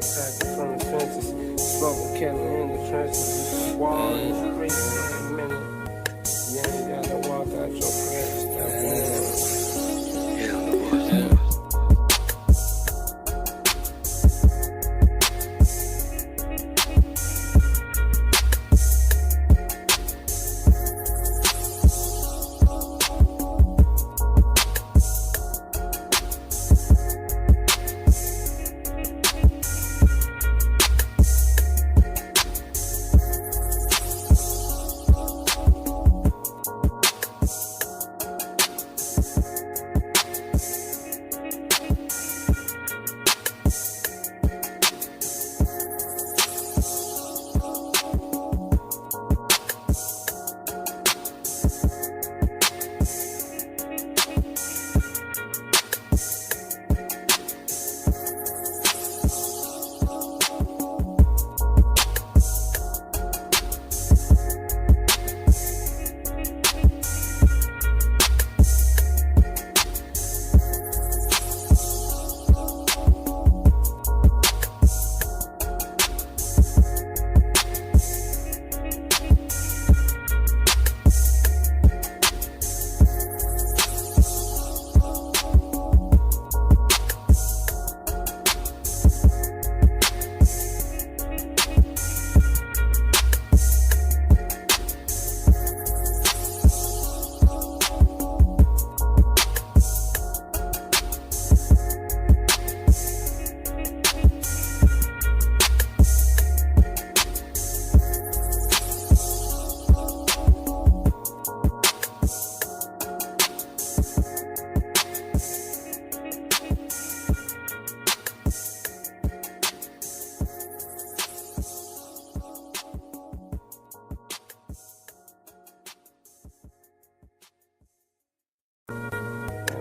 Attacking from the fences, smoking, killing in the trenches. Wall in the street for a minute. You ain't gotta walk out your crib, stop winning.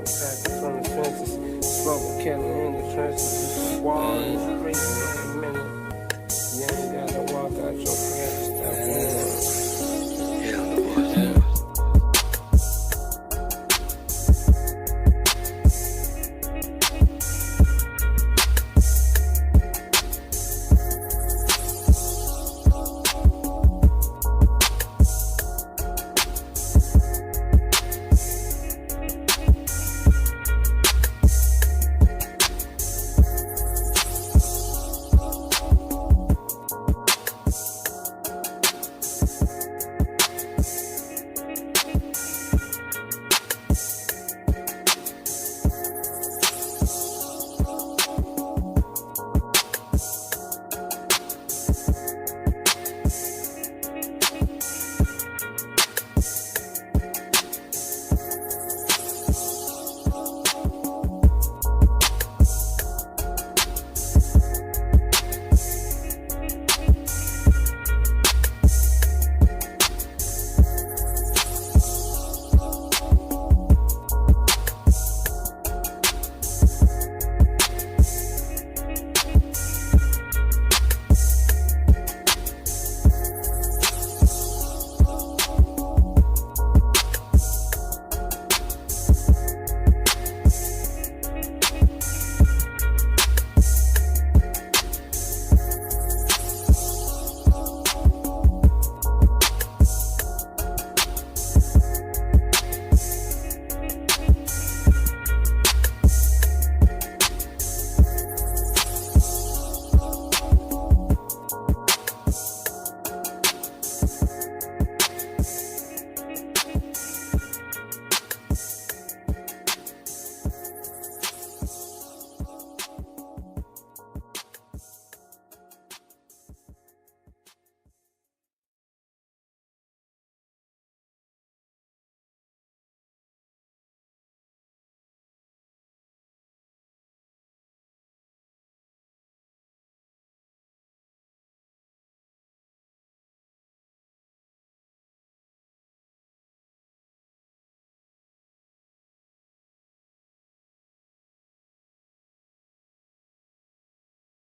Attacking from the fences, smoking, killing in the trenches. Wall in the street for a minute. You ain't gotta walk out your crib.